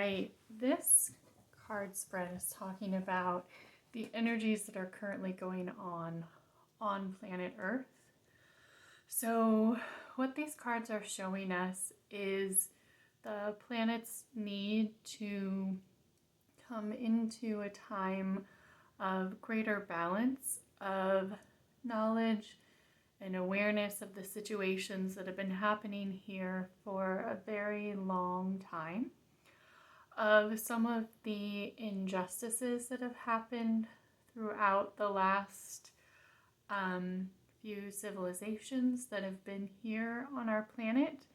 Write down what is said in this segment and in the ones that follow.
right, this card spread is talking about the energies that are currently going on planet Earth. So, what these cards are showing us is the planet's need to come into a time of greater balance, of knowledge and awareness of the situations that have been happening here for a very long time, of some of the injustices that have happened throughout the last few civilizations that have been here on our planet,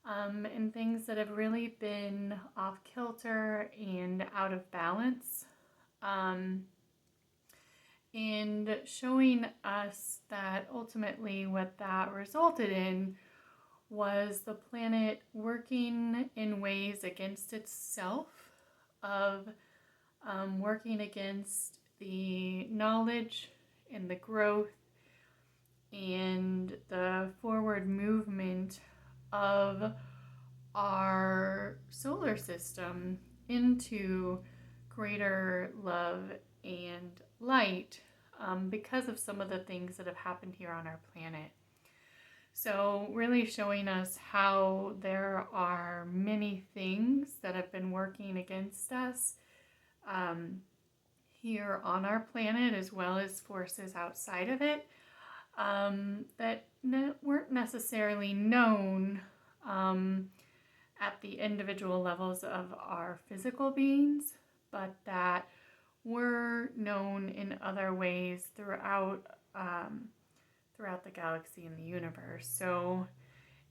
and things that have really been off kilter and out of balance, and showing us that ultimately what that resulted in was the planet working in ways against itself, of working against the knowledge and the growth and the forward movement of our solar system into greater love and light, because of some of the things that have happened here on our planet. So really showing us how there are many things that have been working against us here on our planet, as well as forces outside of it, that weren't necessarily known at the individual levels of our physical beings, but that were known in other ways throughout the galaxy and the universe. So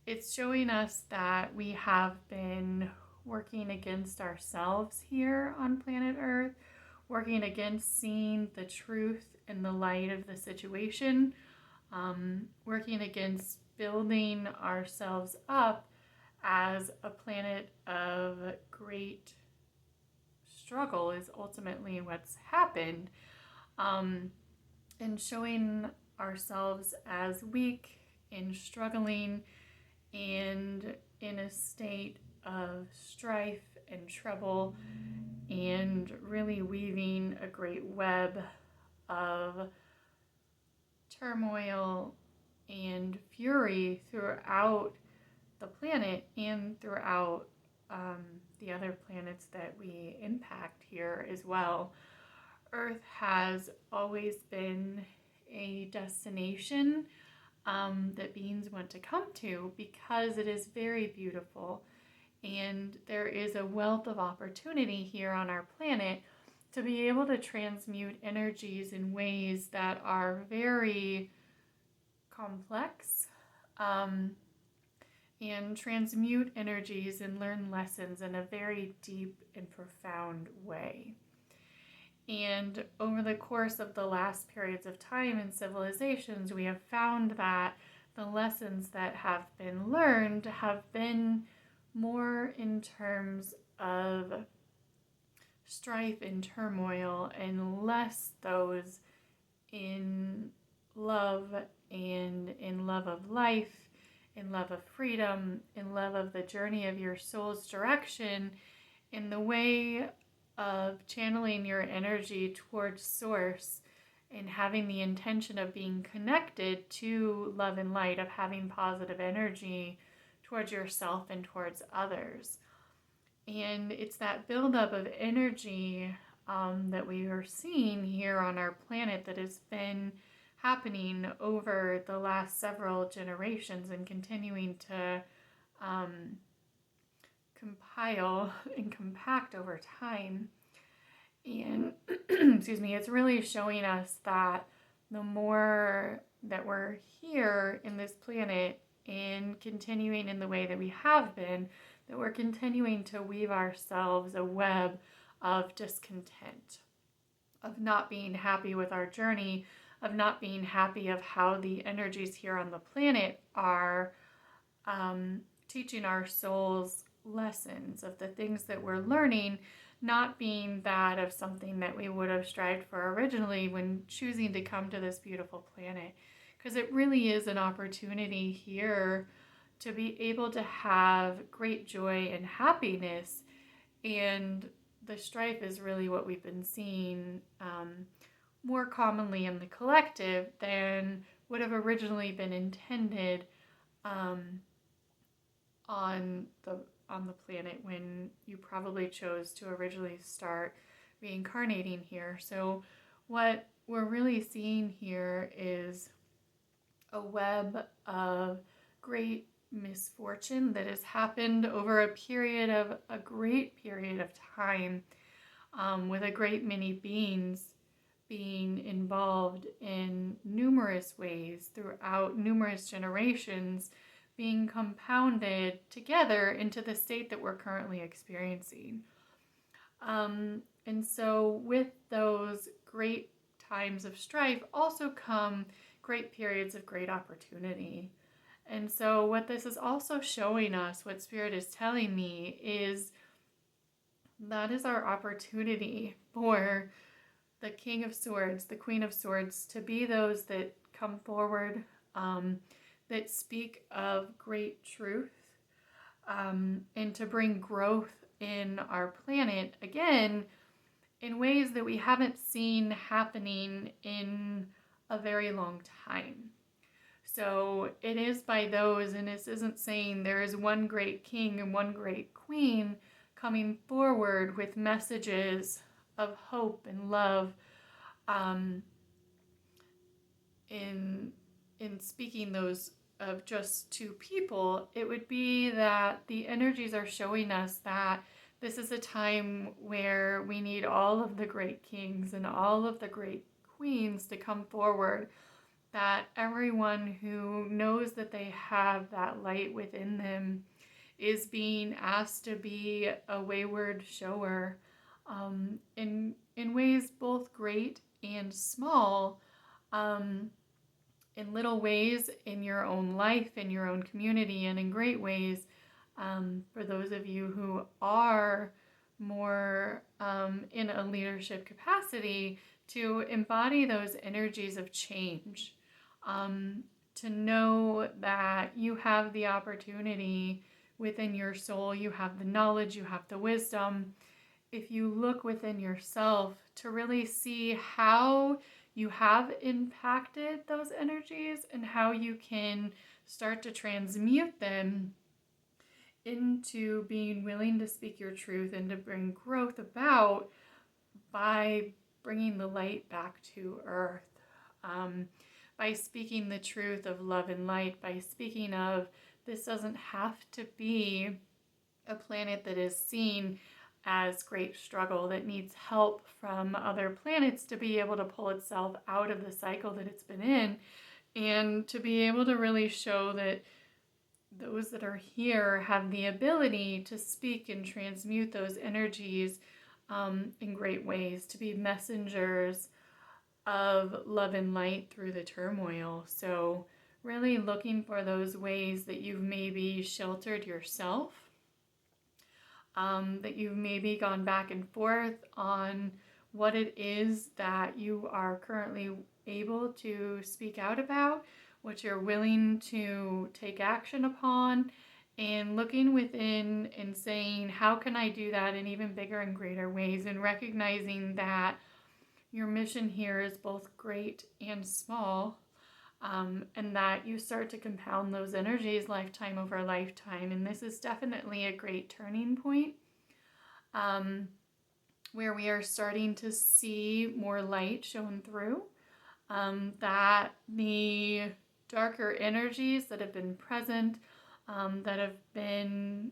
it's showing us that we have been working against ourselves here on planet Earth, working against seeing the truth and the light of the situation, working against building ourselves up as a planet of great struggle is ultimately what's happened, and showing ourselves as weak and struggling and in a state of strife and trouble, and really weaving a great web of turmoil and fury throughout the planet and throughout the other planets that we impact here as well. Earth has always been a destination that beings want to come to because it is very beautiful, and there is a wealth of opportunity here on our planet to be able to transmute energies in ways that are very complex, and transmute energies and learn lessons in a very deep and profound way. And over the course of the last periods of time in civilizations, we have found that the lessons that have been learned have been more in terms of strife and turmoil, and less those in love and in love of life, in love of freedom, in love of the journey of your soul's direction, in the way of channeling your energy towards source and having the intention of being connected to love and light, of having positive energy towards yourself and towards others. And it's that buildup of energy that we are seeing here on our planet that has been happening over the last several generations and continuing to compile and compact over time. And excuse me, it's really showing us that the more that we're here in this planet and continuing in the way that we have been, that we're continuing to weave ourselves a web of discontent, of not being happy with our journey, of not being happy of how the energies here on the planet are teaching our souls lessons, of the things that we're learning, not being that of something that we would have strived for originally when choosing to come to this beautiful planet. Because it really is an opportunity here to be able to have great joy and happiness And the strife is really what we've been seeing more commonly in the collective than would have originally been intended on the planet when you probably chose to originally start reincarnating here. So what we're really seeing here is a web of great misfortune that has happened over a great period of time, with a great many beings being involved in numerous ways throughout numerous generations, being compounded together into the state that we're currently experiencing. And so with those great times of strife also come great periods of great opportunity. And so what this is also showing us, what Spirit is telling me, is that is our opportunity for the King of Swords, the Queen of Swords, to be those that come forward, that speak of great truth, and to bring growth in our planet, again, in ways that we haven't seen happening in a very long time. So it is by those, and this isn't saying there is one great king and one great queen coming forward with messages of hope and love, in speaking those of just two people. It would be that the energies are showing us that this is a time where we need all of the great kings and all of the great queens to come forward, that everyone who knows that they have that light within them is being asked to be a wayward shower, in ways both great and small, in little ways in your own life, in your own community, and in great ways for those of you who are more in a leadership capacity, to embody those energies of change, to know that you have the opportunity within your soul, you have the knowledge, you have the wisdom, if you look within yourself, to really see how you have impacted those energies and how you can start to transmute them into being willing to speak your truth and to bring growth about by bringing the light back to earth, by speaking the truth of love and light, by speaking of this doesn't have to be a planet that is seen as great struggle, that needs help from other planets to be able to pull itself out of the cycle that it's been in, and to be able to really show that those that are here have the ability to speak and transmute those energies in great ways, to be messengers of love and light through the turmoil. So really looking for those ways that you've maybe sheltered yourself, that you've maybe gone back and forth on what it is that you are currently able to speak out about, what you're willing to take action upon, and looking within and saying, how can I do that in even bigger and greater ways, and recognizing that your mission here is both great and small, and that you start to compound those energies lifetime over lifetime. And this is definitely a great turning point, where we are starting to see more light shone through, that the darker energies that have been present, that have been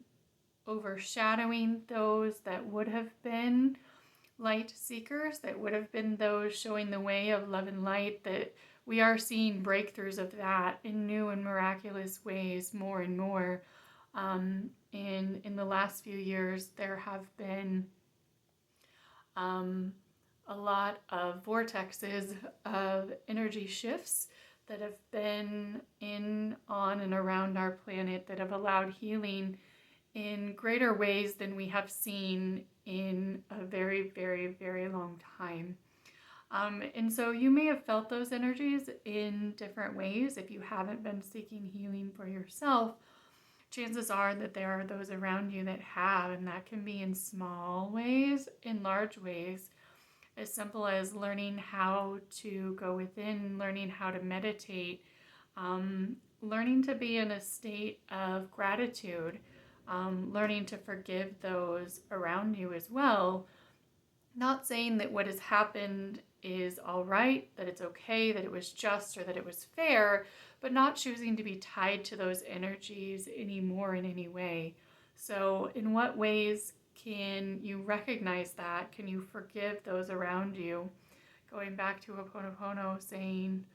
overshadowing those that would have been light seekers, that would have been those showing the way of love and light, that we are seeing breakthroughs of that in new and miraculous ways more and more. And in the last few years, there have been a lot of vortexes of energy shifts that have been in, on, and around our planet that have allowed healing in greater ways than we have seen in a very, very, very long time. And so you may have felt those energies in different ways if you haven't been seeking healing for yourself. chances are that there are those around you that have, and that can be in small ways, in large ways, as simple as learning how to go within, learning how to meditate, learning to be in a state of gratitude, learning to forgive those around you as well. Not saying that what has happened is all right, that it's okay, that it was just, or that it was fair, but not choosing to be tied to those energies anymore in any way. So, in what ways can you recognize that? Can you forgive those around you? Going back to Ho'oponopono, saying,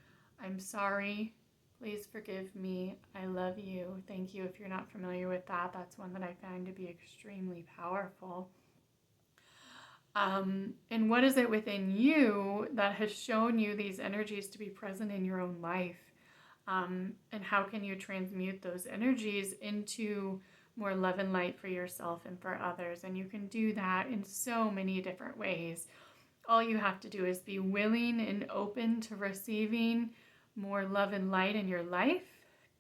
I'm sorry, please forgive me, I love you, thank you. If you're not familiar with that, that's one that I find to be extremely powerful. And what is it within you that has shown you these energies to be present in your own life? And how can you transmute those energies into more love and light for yourself and for others? And you can do that in so many different ways. All you have to do is be willing and open to receiving more love and light in your life.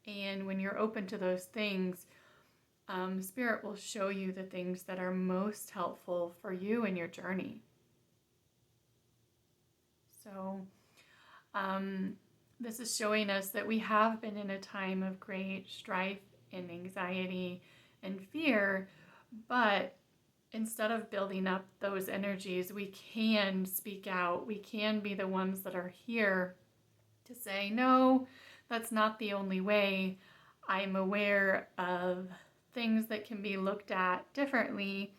And when you're open to those things, Spirit will show you the things that are most helpful for you in your journey. So this is showing us that we have been in a time of great strife and anxiety and fear, but instead of building up those energies, we can speak out. We can be the ones that are here to say, no, that's not the only way. I'm aware of things that can be looked at differently,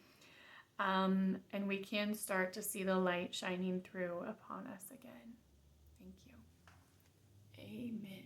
and we can start to see the light shining through upon us again. Thank you. Amen.